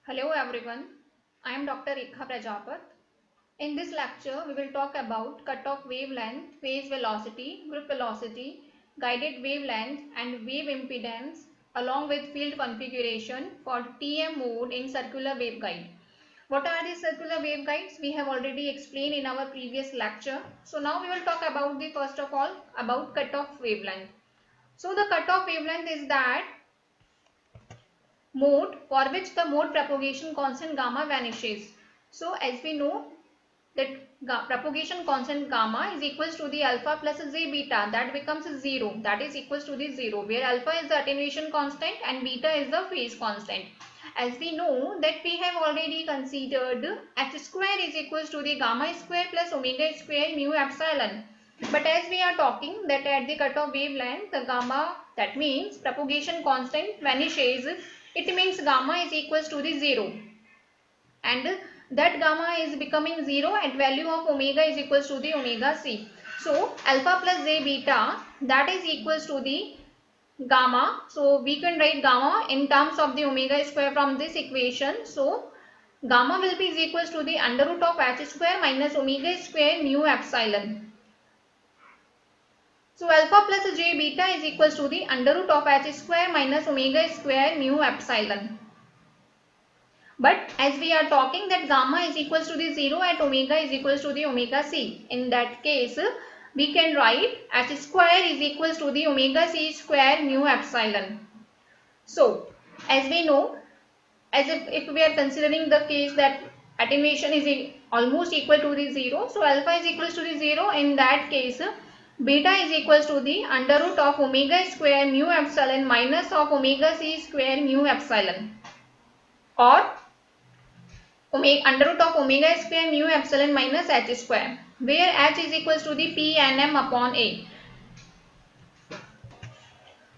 Hello everyone, I am Dr. Rekha Prajapat. In this lecture, we will talk about cutoff wavelength, phase velocity, group velocity, guided wavelength and wave impedance along with field configuration for TM mode in circular waveguide. What are these circular waveguides? We have already explained in our previous lecture. So now we will talk about the first of all about cutoff wavelength. So the cutoff wavelength is that mode for which the mode propagation constant gamma vanishes. So as we know that propagation constant gamma is equals to the alpha plus z beta, that becomes 0, that is equals to the 0, where alpha is the attenuation constant and beta is the phase constant. As we know that we have already considered h square is equals to the gamma square plus omega square mu epsilon. But as we are talking that at the cutoff wavelength, the gamma, that means propagation constant vanishes. It means gamma is equals to the 0. And that gamma is becoming 0 at value of omega is equals to the omega c. So alpha plus j beta, that is equals to the gamma. So we can write gamma in terms of the omega square from this equation. So gamma will be is equals to the under root of h square minus omega square mu epsilon. So alpha plus j beta is equals to the under root of h square minus omega square mu epsilon. But as we are talking that gamma is equals to the 0 at omega is equals to the omega c. In that case, we can write h square is equals to the omega c square mu epsilon. So as we know, as if we are considering the case that attenuation is almost equal to the 0, so alpha is equals to the 0. In that case, beta is equals to the under root of omega square mu epsilon minus of omega c square mu epsilon, or under root of omega square mu epsilon minus h square, where h is equals to the p and m upon a,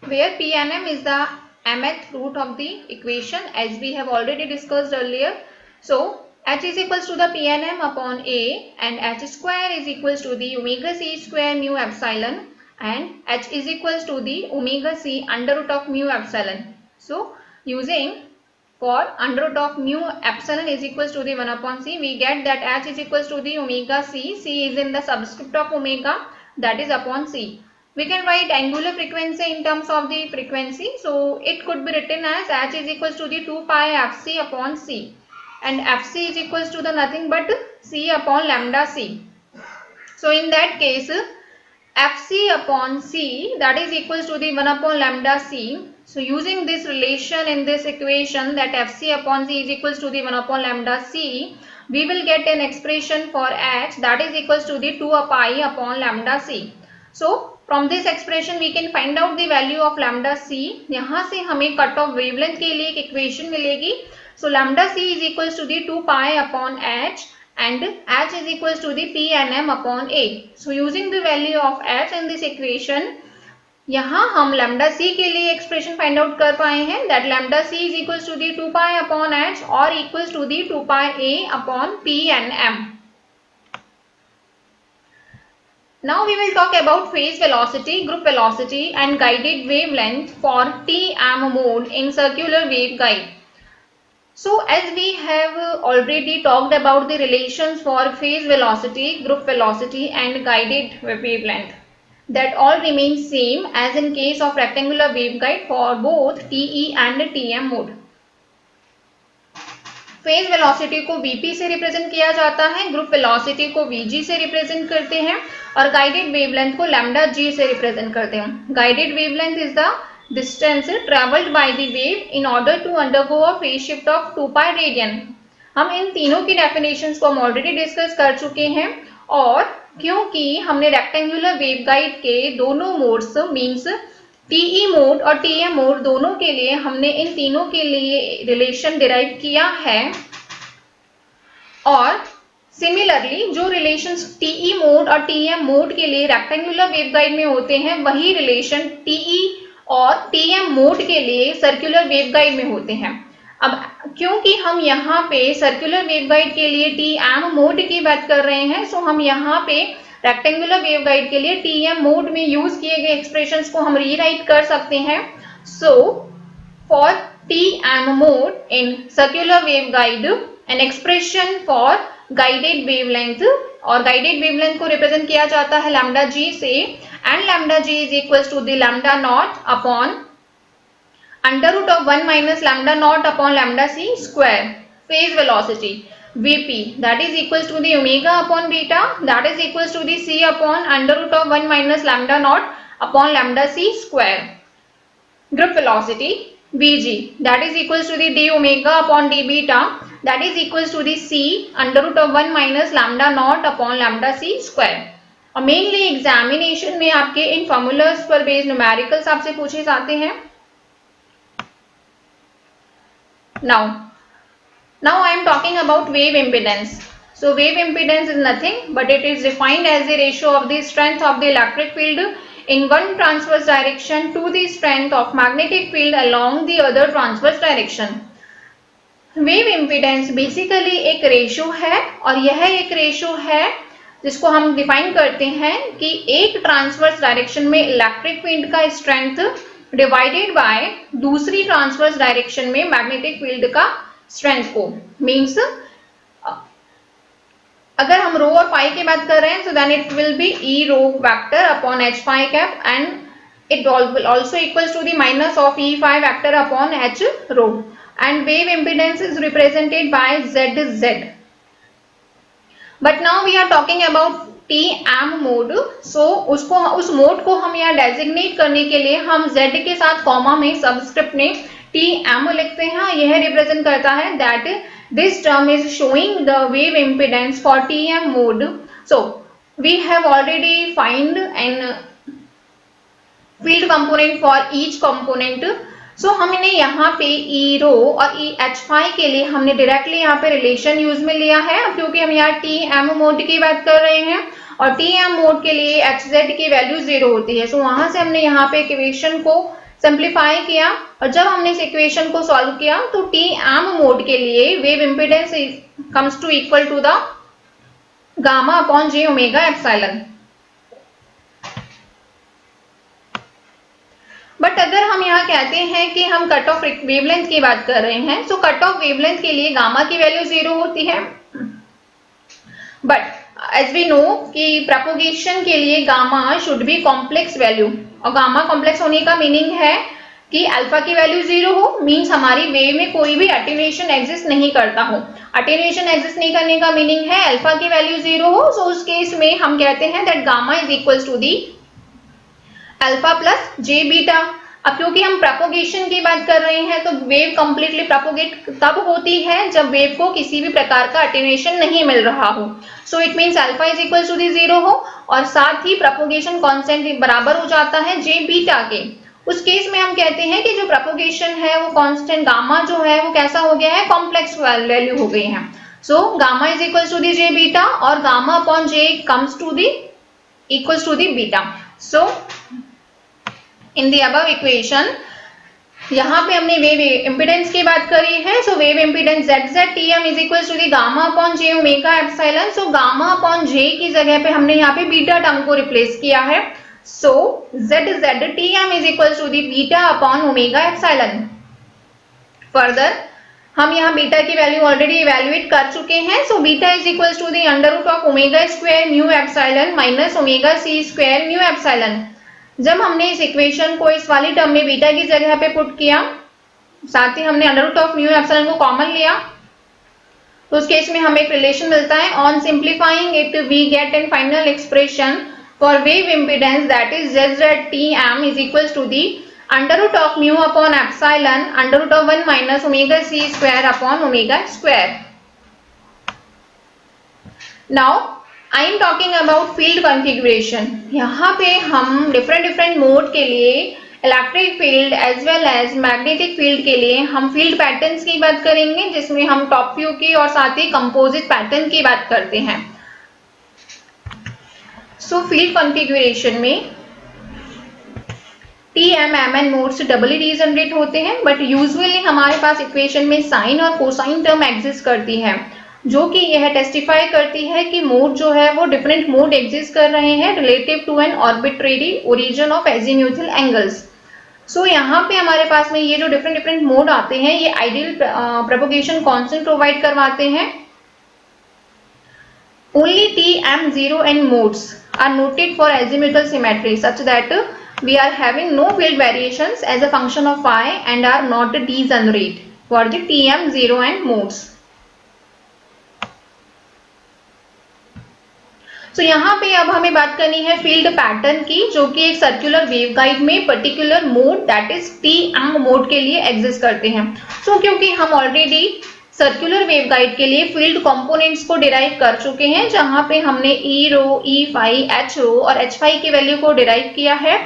where p and m is the mth root of the equation as we have already discussed earlier. So h is equals to the p and m upon a, and h square is equals to the omega c square mu epsilon, and h is equals to the omega c under root of mu epsilon. So using for under root of mu epsilon is equals to the 1 upon c, we get that h is equals to the omega c. C is in the subscript of omega, that is upon c. We can write angular frequency in terms of the frequency. So it could be written as h is equals to the 2 pi fc upon c, and fc is equals to the nothing but c upon lambda c. So in that case, fc upon c, that is equals to the 1 upon lambda c. So using this relation in this equation that fc upon c is equals to the 1 upon lambda c, we will get an expression for h that is equals to the 2 pi upon lambda c. So from this expression we can find out the value of lambda c. यहाँ से हमें cut off wavelength के लिए एक equation मिलेगी. So lambda c is equals to the 2 pi upon h, and h is equals to the p and m upon a. So using the value of h in this equation, यहाँ हम lambda c के लिए expression find out कर पाए हैं that lambda c is equals to the 2 pi upon h or equals to the 2 pi a upon p and m. Now we will talk about phase velocity, group velocity and guided wavelength for TM mode in circular waveguide. So as we have already talked about the relations for phase velocity, group velocity and guided wavelength, that all remains same as in case of rectangular waveguide for both TE and TM mode. Phase velocity को Vp से represent किया जाता है, group velocity को Vg से represent करते हैं, और गाइडेड वेवलेंथ को लैम्डा g से रिप्रेजेंट करते हैं. Guided wavelength is the distance travelled by the wave in order to undergo a phase shift of 2 pi radian. हम इन तीनों की डेफिनेशंस को हम ऑलरेडी डिस्कस कर चुके हैं, और क्योंकि हमने रेक्टेंगुलर वेवगाइड के दोनों मोड्स मींस टीई मोड और टीएम मोड दोनों के लिए हमने इन तीनों के लिए रिलेशन डिराइव किया है, और सिमिलरली जो रिलेशंस टीई मोड और टीएम मोड के लिए रेक्टेंगुलर वेवगाइड में होते हैं वही रिलेशन टीई और टीएम मोड के लिए सर्कुलर वेवगाइड में होते हैं. अब क्योंकि हम यहाँ पे सर्कुलर वेवगाइड के लिए टीएम मोड की बात कर रहे हैं, सो हम यहाँ पे रेक्टेंगुलर वेवगाइड के लिए टीएम मोड में यूज किए गए एक्सप्रेशंस को हम रीराइट कर सकते हैं. So for TM mode in circular waveguide, an expression for guided wavelength, और guided wavelength को represent किया जाता है lambda g से, and lambda g is equals to the lambda naught upon under root of 1 minus lambda naught upon lambda c square. Phase velocity Vp, that is equals to the omega upon beta, that is equals to the c upon under root of 1 minus lambda naught upon lambda c square. Grip velocity Vg, that is equals to the d omega upon d beta, that is equals to the c under root of 1 minus lambda naught upon lambda c square. और mainly examination में आपके इन formulas पर based numericals आपसे पूछे जाते हैं. Now I am talking about wave impedance. So wave impedance is nothing but it is defined as the ratio of the strength of the electric field in one transverse direction to the strength of magnetic field along the other transverse direction. Wave impedance basically एक ratio है, और यह एक ratio है जिसको हम define करते हैं कि एक ट्रांसवर्स डायरेक्शन में इलेक्ट्रिक फील्ड का स्ट्रेंथ डिवाइडेड बाय दूसरी ट्रांसवर्स डायरेक्शन में मैग्नेटिक फील्ड का स्ट्रेंथ को. मीन्स अगर हम रो और फाई की बात कर रहे हैं, so then it will be E rho vector upon H phi cap and it will also equals to the minus of E phi vector upon H rho, and wave impedance is represented by ZZ. But now we are talking about TM mode. So उस mode को हम यहाँ designate करने के लिए हम Z के साथ कॉमा में सबस्क्रिप्ट में TM लिखते हैं. यह रिप्रेजेंट करता है that this term is showing the wave impedance for TM mode. So we have already find an field component for each component. So हमने यहाँ पे E रो और E H phi के लिए हमने डायरेक्टली यहाँ पे रिलेशन यूज में लिया है, क्योंकि हम यहाँ TM मोड की बात कर रहे हैं और TM मोड के लिए HZ की वैल्यू 0 होती है. सो वहां से हमने यहाँ पे इक्वेशन को सिंप्लीफाई किया, और जब हमने इस इक्वेशन को सॉल्व किया तो TM मोड के लिए wave impedance comes to equal to the gamma upon j omega epsilon. But अगर हम यहाँ कहते हैं कि हम कट ऑफ वेवलेंथ की बात कर रहे हैं, तो कट ऑफ वेवलेंथ के लिए गामा की वैल्यू 0 होती है. बट एज वी नो कि प्रोपोगेशन के लिए gamma should be complex value, और गामा कॉम्प्लेक्स होने का मीनिंग है कि अल्फा की वैल्यू 0 हो, मीन्स हमारी वेव में कोई भी अटेन्यूएशन एग्जिस्ट नहीं करता हो. अटेन्यूएशन एग्जिस्ट नहीं करने का मीनिंग है अल्फा की वैल्यू 0 हो. सो उस केस में हम कहते हैं that gamma is equals to the alpha plus j beta. अब क्योंकि हम प्रोपोगेशन की बात कर रहे हैं, तो वेव कंप्लीटली प्रोपोगेट तब होती है जब वेव को किसी भी प्रकार का अटेन्यूएशन नहीं मिल रहा हो. So it means alpha is equal to the 0 हो, और साथ ही प्रोपोगेशन कांस्टेंट बराबर हो जाता है जे बीटा के. उस केस में हम कहते हैं कि जो प्रोपोगेशन है वो कांस्टेंट गामा जो है वो कैसा हो गया है, कॉम्प्लेक्स वैल्यू हो गई है. So gamma is equal to the j beta, और gamma upon j comes to the equals to the beta. So in the above equation यहाँ पे हमने वेव इम्पिडेंस की बात करी है. So wave impedance ZZTM is equal to the gamma upon j omega epsilon. So gamma upon j की जगह पे हमने यहाँ पे बीटा टर्म को रिप्लेस किया है. So ZZTM is equal to the beta upon omega epsilon. Further हम यहाँ बीटा की वैल्यू ऑलरेडी इवेल्युएट कर चुके हैं. So beta is equal to the under root of omega square mu epsilon minus omega c square mu epsilon. जब हमने इस equation को इस वाली टर्म में बीटा की जगह पे पुट किया, साथ ही हमने under root of mu epsilon को कॉमन लिया, तो उस केस में हमें एक रिलेशन मिलता है. On simplifying it we get an final expression for wave impedance that is ZZTM is equals to the under root of mu upon epsilon under root of 1 minus omega c square upon omega square. Now I am talking about field configuration. यहाँ पे हम different mode के लिए electric field as well as magnetic field के लिए हम field patterns की बात करेंगे, जिसमें हम टॉप व्यू की और साथ ही कंपोजिट पैटर्न की बात करते हैं. सो फील्ड कॉन्फ़िगरेशन में TM-MN मोड्स डबली रीजनरेट होते हैं, बट यूजुअली हमारे पास इक्वेशन में साइन और कोसाइन टर्म एग्जिस्ट करती है, जो कि यह टेस्टिफाई करती है कि मोड जो है वो डिफरेंट मोड एग्जिस्ट कर रहे हैं relative to an arbitrary origin of azimuthal angles. So यहाँ पे हमारे पास में ये जो डिफरेंट डिफरेंट मोड आते हैं ये आइडियल प्रोपोगेशन कांस्टेंट प्रोवाइड करवाते हैं। Only TM0 and modes are noted for azimuthal symmetry such that we are having no field variations as a function of phi and are not degenerate for the TM0 and modes. So यहाँ पे अब हमें बात करनी है field pattern की, जो कि एक सर्कुलर वेवगाइड में particular mode that is TM mode के लिए एग्जिस्ट करते हैं। So क्योंकि हम ऑलरेडी सर्कुलर वेवगाइड के लिए फील्ड कंपोनेंट्स को डिराइव कर चुके हैं, जहां पे हमने ई रो, ई फाई, एच रो और एच फाई की वैल्यू को डिराइव किया है।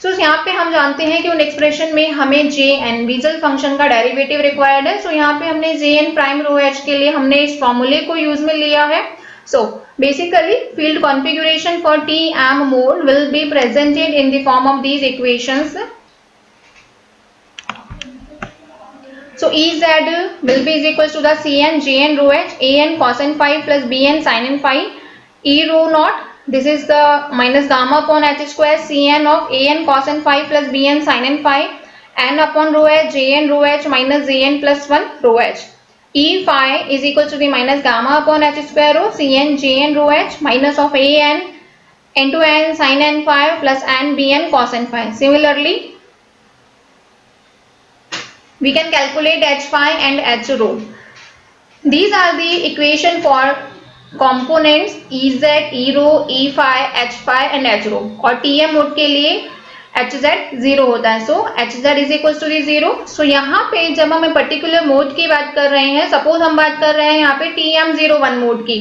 सो यहाँ पे हम जानते हैं कि उन एक्सप्रेशन में हमें जे एन बीजल फंक्शन का डेरिवेटिव रिक्वायर्ड है। सो यहाँ पे हमने जे एन प्राइम रो एच के लिए हमने इस फॉर्मूले को यूज में लिया है। So basically field configuration for T M mode will be presented in the form of these equations. So Ez will be is equals to the Cn Jn rho h An cosn phi plus Bn sin phi E rho naught. This is the minus gamma upon h square Cn of An cosn phi plus Bn sin phi n upon rho h Jn rho h minus Jn plus 1 rho h. E phi is equals to the minus gamma upon h square rho Cn Jn rho h minus of An into n sin n phi plus n Bn cosn phi. Similarly, we can calculate h phi and h rho. These are the equation for components Ez, E rho, E phi, h phi and h rho. और TM mode के लिए hz 0 होता है। सो hz is equals to the 0. सो यहाँ पे जब हम particular mode की बात कर रहे हैं, सपोज हम बात कर रहे हैं यहाँ पे TM01 मोड की,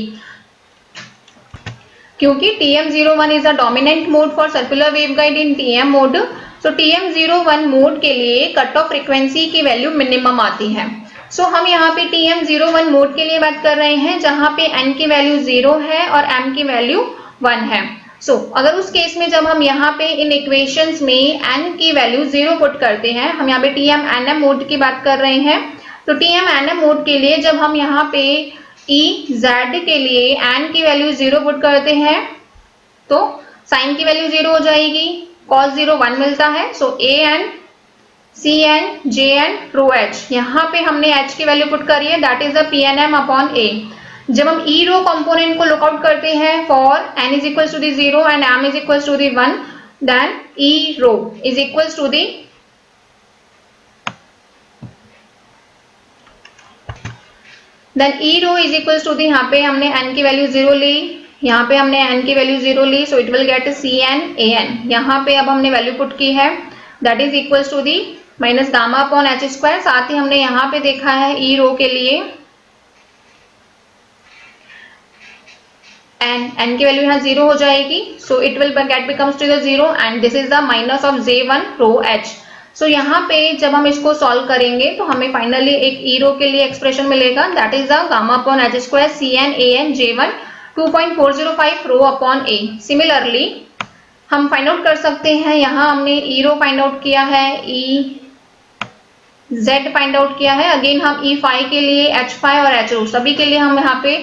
क्योंकि TM01 is a dominant mode for circular waveguide in TM mode. So TM01 mode के लिए कट ऑफ फ्रीक्वेंसी की वैल्यू मिनिमम आती है। सो हम यहाँ पे TM01 मोड के लिए बात कर रहे हैं, जहाँ पे n की वैल्यू 0 है और m की वैल्यू 1 है। सो अगर उस केस में जब हम यहाँ पे इन इक्वेशंस में n की वैल्यू 0 पुट करते हैं, हम यहाँ पे TMNM मोड की बात कर रहे हैं, तो TMNM मोड के लिए जब हम यहाँ पे EZ के लिए n की वैल्यू 0 पुट करते हैं तो साइन की वैल्यू 0 हो जाएगी, cos 0 1 मिलता है। सो An Cn Jn rho h, यहाँ पे हमने h की वैल्यू पुट करी है, दैट इज द PNM अपॉन A। जब हम E रो कंपोनेंट को लुक आउट करते हैं for n is equals to the 0 and m is equals to the 1, then E rho is equals to the यहाँ पे हमने n की वैल्यू 0 ली, यहाँ पे हमने n की वैल्यू 0 ली, so it will get Cn An। यहाँ पे अब हमने वैल्यू पुट की है, that is equals to the minus gamma upon h square. साथ ही हमने यहाँ पे देखा है ई रो के लिए n की वैल्यू यहाँ 0 हो जाएगी, so it will get becomes to the 0 and this is the minus of J1 rho h। So यहाँ पे जब हम इसको सॉल्व करेंगे तो हमें फाइनली एक ई रो के लिए एक्सप्रेशन मिलेगा, that is the gamma upon h square Cn An J1 2.405 rho upon A। Similarly हम फाइंड आउट कर सकते हैं, यहाँ हमने ई रो फाइंड आउट किया है, ई जेड फाइंड आउट किया है, अगेन हम ई फाई के लिए एच फाई और एच रो सभी के लिए हम यहाँ पे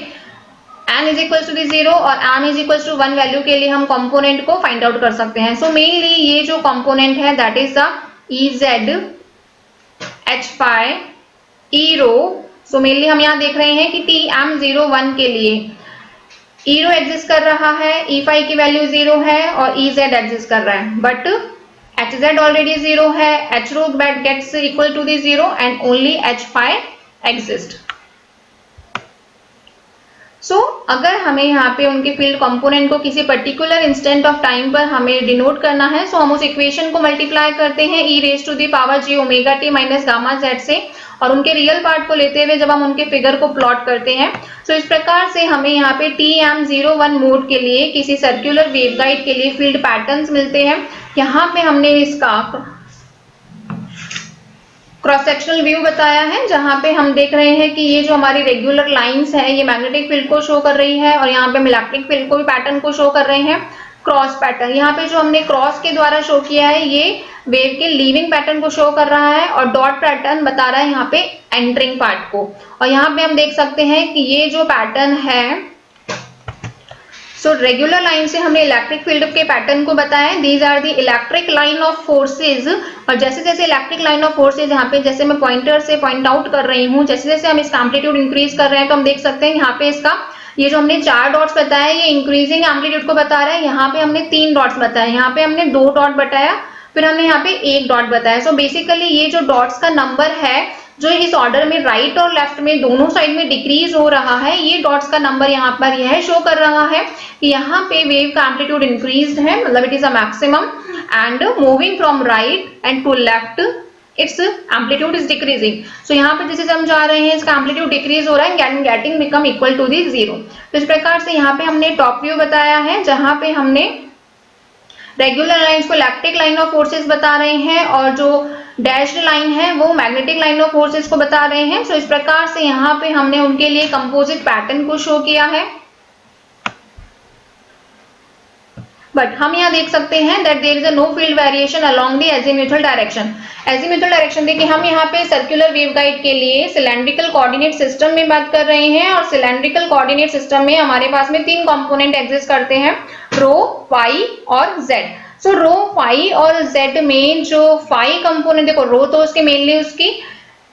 n is equal to the 0 और m is equal to 1 value के लिए हम कंपोनेंट को फाइंड आउट कर सकते हैं। सो मेनली ये जो कंपोनेंट है that is the E Z H phi E rho. So mainly हम यहाँ देख रहे हैं कि TM01 के लिए ई रो एग्जिस्ट कर रहा है, ई फाई की वैल्यू 0 है और ई जेड एग्जिस्ट कर रहा है, बट एच जेड ऑलरेडी 0 है, H rho gets equal to the 0 and only H phi exist. So अगर हमें यहाँ पे उनके फील्ड कंपोनेंट को किसी पर्टिकुलर इंस्टेंट ऑफ टाइम पर हमें डिनोट करना है, सो हम उस इक्वेशन को मल्टीप्लाई करते हैं e raise to the power j omega t minus gamma z से, और उनके रियल पार्ट को लेते हुए जब हम उनके फिगर को प्लॉट करते हैं, सो इस प्रकार से हमें यहाँ पे TM01 मोड के लिए किसी सर्कुलर वेवगाइड के लिए फील्ड पैटर्न्स मिलते हैं। यहाँ पे हमने इसका क्रॉस सेक्शनल व्यू बताया है, जहां पे हम देख रहे हैं कि ये जो हमारी रेगुलर लाइंस है ये मैग्नेटिक फील्ड को शो कर रही है और यहाँ पे हम इलेक्ट्रिक फील्ड को भी पैटर्न को शो कर रहे हैं। क्रॉस पैटर्न यहाँ पे जो हमने क्रॉस के द्वारा शो किया है ये वेव के लीविंग पैटर्न को शो कर रहा है और डॉट पैटर्न बता रहा है यहाँ पे एंटरिंग पार्ट को। और यहाँ पे हम देख सकते हैं कि ये जो पैटर्न है, सो रेगुलर लाइन से हमने इलेक्ट्रिक फील्ड के पैटर्न को बताया। These are the electric line of forces. और जैसे जैसे इलेक्ट्रिक लाइन ऑफ फोर्सेज यहाँ पे जैसे मैं पॉइंटर से पॉइंट आउट कर रही हूँ, जैसे जैसे हम इसका एम्पलीट्यूड इंक्रीज कर रहे हैं तो हम देख सकते हैं यहाँ पे इसका ये जो हमने 4 डॉट्स बताया ये इंक्रीजिंग एम्पलीट्यूड को बता रहा है। यहाँ पे हमने 3 डॉट्स बताया, यहाँ पे हमने 2 डॉट बताया, फिर हमने यहाँ पे 1 डॉट बताया। सो बेसिकली ये जो डॉट्स का नंबर है जो इस ऑर्डर में राइट और लेफ्ट में दोनों साइड में डिक्रीज हो रहा है, ये डॉट्स का नंबर यहाँ पर यह शो कर रहा है कि यहाँ पे वेव का एम्पलीट्यूड इंक्रीज्ड है, मतलब it is a maximum, and moving from right end to left its amplitude is decreasing. So यहाँ पे जैसे हम जा रहे हैं इसका एम्पलीट्यूड डिक्रीज हो रहा है, getting become equal to the 0। तो इस प्रकार से यहाँ पे हमने टॉप व्यू बताया है जहाँ पे हमने रेगुलर लाइंस को इलेक्ट्रिक लाइन ऑफ फोर्सेस बता रहे हैं और जो डैश्ड लाइन है वो मैग्नेटिक लाइन ऑफ फोर्सेस को बता रहे हैं। सो इस प्रकार से यहाँ पे हमने उनके लिए कंपोजिट पैटर्न को शो किया है। बट हम यहाँ देख सकते हैं that there is a no field variation along the azimuthal direction. Azimuthal direction देखिए हम यहाँ पे सर्कुलर वेवगाइड के लिए सिलेंड्रिकल कोऑर्डिनेट सिस्टम में बात कर रहे हैं और सिलेंड्रिकल कोऑर्डिनेट सिस्टम में हमारे पास में 3 कंपोनेंट एग्जिस्ट करते हैं, रो, फाई और जेड। सो रो, फाई और जेड में जो फाई कंपोनेंट, देखो रो तो उसके मेनली उसकी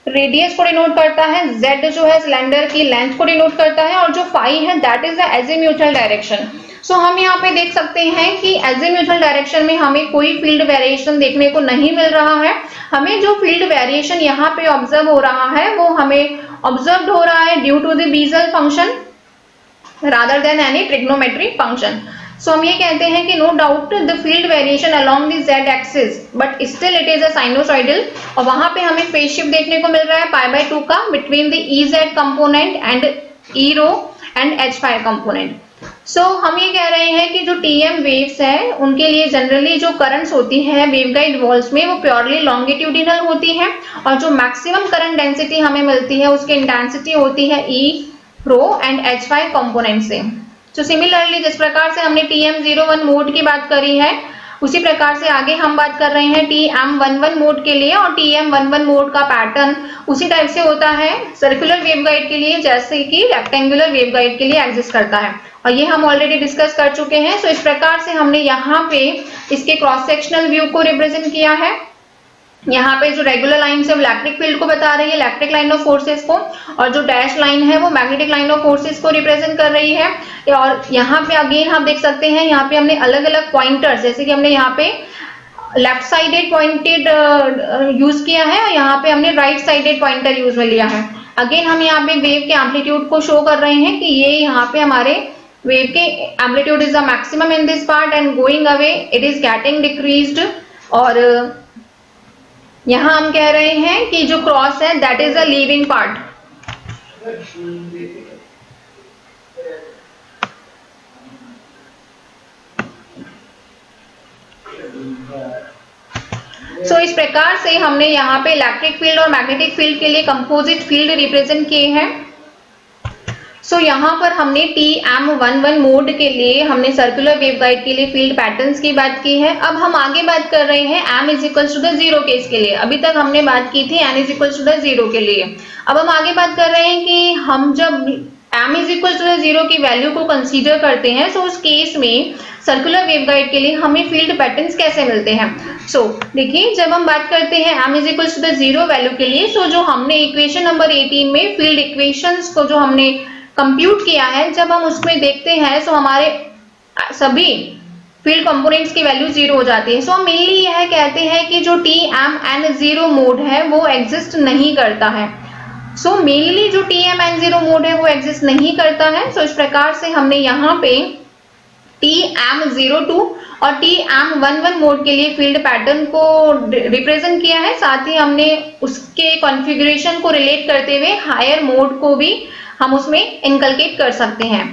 रेडियस को डिनोट करता है, जेड जो है सिलेंडर की लेंथ को डिनोट करता है और जो फाई है that is the azimuthal direction. So हम यहाँ पे देख सकते हैं कि एजीम्यूथल डायरेक्शन में हमें कोई फील्ड वेरिएशन देखने को नहीं मिल रहा है। हमें जो फील्ड वेरिएशन यहाँ पे ऑब्जर्व हो रहा है वो हमें ऑब्जर्व हो रहा है due to the Bessel function rather than any trigonometry function. So हम ये कहते हैं कि no doubt the field variation along the Z axis but still it is a sinusoidal, और वहां पे हमें फेज शिफ्ट देखने को मिल रहा है π/2 का between the EZ component and E rho and H5 component. So हम ये कह रहे हैं कि जो TM वेव्स है उनके लिए जनरली जो करंट्स होती है वेवगाइड वॉल्स में वो प्योरली लॉन्गिट्यूडिनल होती है और जो मैक्सिमम करंट डेंसिटी हमें मिलती है उसकी इंटेंसिटी होती है E rho and H5 component से। तो सिमिलरली जिस प्रकार से हमने TM01 मोड की बात करी है उसी प्रकार से आगे हम बात कर रहे हैं TM11 मोड के लिए, और TM11 मोड का पैटर्न उसी टाइप से होता है सर्कुलर वेवगाइड के लिए जैसे कि रेक्टेंगुलर वेवगाइड के लिए एग्जिस्ट करता है, और ये हम ऑलरेडी डिस्कस कर चुके हैं। सो इस प्रकार से हमने यहाँ पे इसके क्रॉस सेक्शनल व्यू को रिप्रेजेंट किया है। यहाँ पे जो रेगुलर लाइन से इलेक्ट्रिक फील्ड को बता रही है, इलेक्ट्रिक लाइन ऑफ फोर्सेस को, और जो डैश लाइन है वो मैग्नेटिक लाइन ऑफ फोर्सेस को रिप्रेजेंट कर रही है। और यहाँ पे अगेन हम देख सकते हैं यहाँ पे हमने अलग अलग पॉइंटर्स, जैसे कि हमने यहाँ पे लेफ्ट साइडेड पॉइंटेड यूज किया है और यहाँ पे हमने राइट साइडेड पॉइंटर यूज में लिया है। अगेन हम यहाँ पे वेव के एम्पलीट्यूड को शो कर रहे हैं कि ये यहाँ पे हमारे वेव के amplitude is the maximum in this part and going away it is getting decreased, और यहाँ हम कह रहे हैं कि जो क्रॉस है that is a leaving part. So इस प्रकार से हमने यहाँ पे इलेक्ट्रिक फील्ड और मैग्नेटिक फील्ड के लिए कंपोजिट फील्ड रिप्रेजेंट किए हैं। सो यहाँ पर हमने TM11 मोड के लिए हमने सर्कुलर वेवगाइड के लिए फील्ड पैटर्न्स की बात की है। अब हम आगे बात कर रहे हैं m is equals to the 0 case के लिए। अभी तक हमने बात की थी n is equals to the 0 के लिए। अब हम आगे बात कर रहे हैं कि हम जब m is equals to the 0 की वैल्यू को कंसीडर करते हैं सो उस केस में सर्कुलर वेवगाइड के लिए हमें फील्ड पैटर्न्स कैसे मिलते हैं। सो देखिए जब हम बात करते हैं m is equals to the 0 value के लिए, सो जो हमने इक्वेशन नंबर 18 में फील्ड इक्वेशंस को जो हमने कंप्यूट किया है, जब हम उसमें देखते हैं सो हमारे सभी फील्ड कंपोनेंट्स की वैल्यू 0 हो जाती है। सो हम मेनली यह कहते हैं कि जो TMN0 मोड है वो एग्जिस्ट नहीं करता है। सो मेनली जो TMN0 मोड है वो एग्जिस्ट नहीं करता है। सो इस प्रकार से हमने यहाँ पे TM02 और TM11 मोड के लिए फील्ड पैटर्न को रिप्रेजेंट किया है, साथ ही हमने उसके कॉन्फ़िगरेशन को रिलेट करते हुए हायर मोड को भी हम उसमें इनकलकेट कर सकते हैं।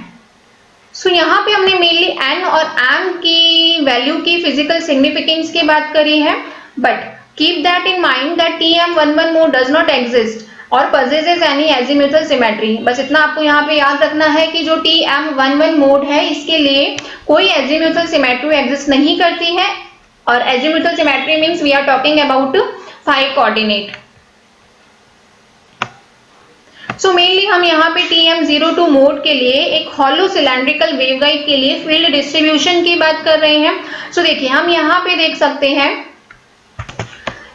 सो यहाँ पे हमने मेनली n और m की वैल्यू की फिजिकल सिग्निफिकेंस की बात करी है, but keep that in mind that TM11 mode does not exist और possesses एनी एजीम्यूथल सिमेट्री। बस इतना आपको यहाँ पे याद रखना है कि जो TM11 मोड है इसके लिए कोई एजीम्यूथल सिमेट्री एग्जिस्ट नहीं करती है, और azimuthal symmetry means we are talking about 5 coordinate. So mainly हम यहाँ पे TM02 मोड के लिए एक हॉलो सिलेंड्रिकल वेवगाइड के लिए फील्ड डिस्ट्रीब्यूशन की बात कर रहे हैं। सो देखिए हम यहाँ पे देख सकते हैं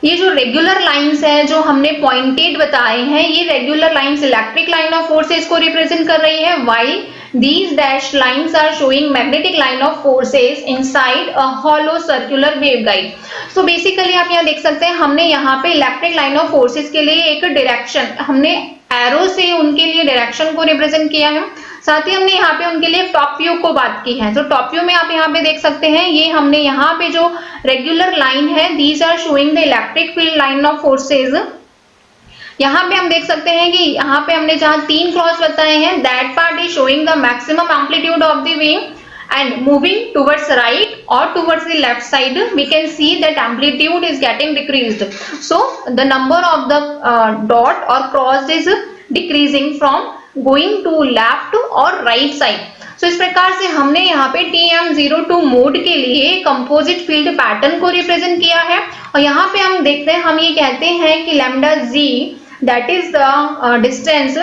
ये जो रेगुलर लाइंस है जो हमने पॉइंटेड बताए हैं, ये regular lines electric line of forces को रिप्रेजेंट कर रही है, while these dashed lines are showing magnetic line of forces inside a hollow circular waveguide। so basically आप यहाँ देख सकते हैं हमने यहाँ पे इलेक्ट्रिक लाइन ऑफ फोर्सेस के लिए एक डायरेक्शन, हमने एरो से उनके लिए डायरेक्शन को रिप्रेजेंट किया है, साथ ही हमने यहाँ पे उनके लिए टॉप व्यू को बात की है। तो टॉप व्यू में आप यहाँ पे देख सकते हैं ये हमने यहाँ पे जो रेगुलर लाइन है these are showing the electric field line of forces। यहाँ पे हम देख सकते हैं कि यहाँ पे हमने जहाँ 3 क्रॉस बताए हैं that part is showing the maximum amplitude of the wave and moving towards right or towards the left side we can see that amplitude is getting decreased, so the number of the dot or cross is decreasing from going to left or right side। so इस प्रकार से हमने यहाँ पे TM02 mode के लिए composite field pattern को represent किया है। और यहाँ पे हम देखते हैं, हम ये कहते हैं कि lambda G that is the distance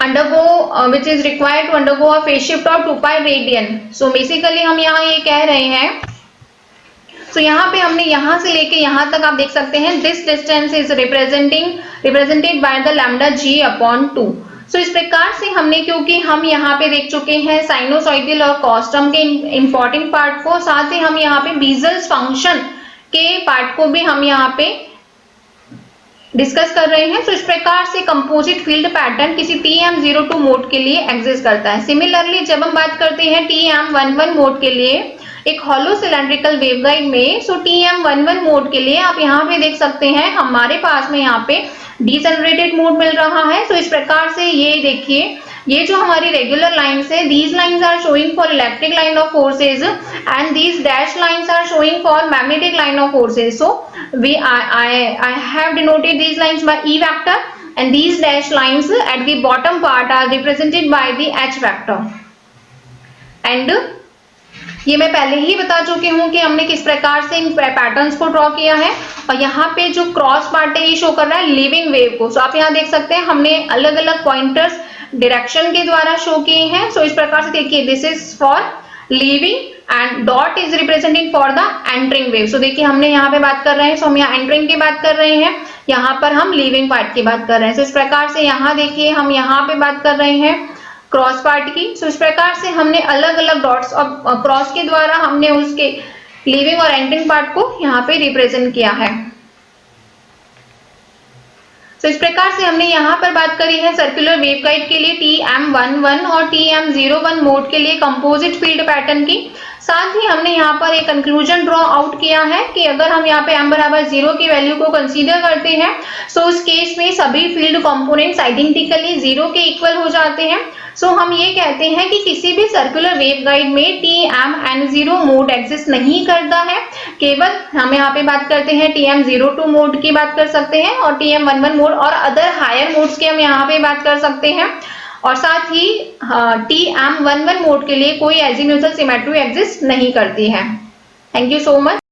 undergo which is required to undergo a phase shift of 2 pi radian। so basically हम यहाँ ये कह रहे हैं, so यहाँ पे हमने यहाँ से लेके यहाँ तक आप देख सकते हैं this distance is represented by the lambda g upon 2। so इस प्रकार से हमने, क्योंकि हम यहाँ पे देख चुके हैं साइनोसॉइडल और कॉस्टम के इंपॉर्टेंट पार्ट को, साथ ही हम यहाँ पे बीजल्स फंक्शन के पार्ट को भी हम यहाँ पे डिस्कस कर रहे हैं। तो इस प्रकार से कंपोजिट फील्ड पैटर्न किसी TM02 मोड के लिए एग्जिस्ट करता है। सिमिलरली जब हम बात करते हैं TM11 मोड के लिए एक हॉलो सिलेंड्रिकल वेवगाइड में, सो TM11 मोड के लिए आप यहाँ पे देख सकते हैं हमारे पास में यहाँ पे डिजेनरेटेड मोड मिल रहा है। सो इस प्रकार से ये देखिए, ये जो हमारी रेगुलर लाइंस है these lines are showing for electric line of forces and these dashed lines are showing for magnetic line of forces। so I have denoted these lines by E vector and these dashed lines at the bottom part are represented by the H vector। and ये मैं पहले ही बता चुकी हूँ कि हमने किस प्रकार से इन पैटर्न्स को ड्रॉ किया है। और यहाँ पे जो क्रॉस पार्ट है ये शो कर रहा है लिविंग वेव को। सो आप यहाँ देख सकते हैं हमने अलग अलग पॉइंटर्स डायरेक्शन के द्वारा शो किए हैं। सो इस प्रकार से देखिए this is for leaving and dot is representing for the entering wave. So देखिए हमने यहाँ पे बात कर रहे हैं, सो हम यहाँ एंटरिंग की बात कर रहे हैं, यहाँ पर हम लीविंग पार्ट की बात कर रहे हैं। सो इस प्रकार से यहाँ देखिए हम यहाँ पे बात कर रहे हैं क्रॉस पार्ट की। सो इस प्रकार से हमने अलग अलग डॉट्स और क्रॉस के द्वारा हमने उसके लीविंग और एंटरिंग पार्ट को यहाँ पे रिप्रेजेंट किया है। तो इस प्रकार से हमने यहाँ पर बात करी है सर्कुलर वेवगाइड के लिए TM11 और TM01 मोड के लिए कंपोजिट फील्ड पैटर्न की। साथ ही हमने यहाँ पर एक कंक्लूजन ड्रॉ आउट किया है कि अगर हम यहाँ पे m बराबर 0 की वैल्यू को कंसीडर करते हैं सो उस केस में सभी फील्ड कंपोनेंट्स आइडेंटिकली 0 के इक्वल हो जाते हैं। सो हम ये कहते हैं कि किसी भी सर्कुलर वेवगाइड में TM0 मोड एग्जिस्ट नहीं करता है, केवल हम यहाँ पे बात करते हैं TM02 मोड की बात कर सकते हैं और TM11 मोड और अदर हायर मोड्स की हम यहाँ पे बात कर सकते हैं। और साथ ही TM11 मोड के लिए कोई एजीम्यूथल सिमेट्री एग्जिस्ट नहीं करती है। Thank you so much.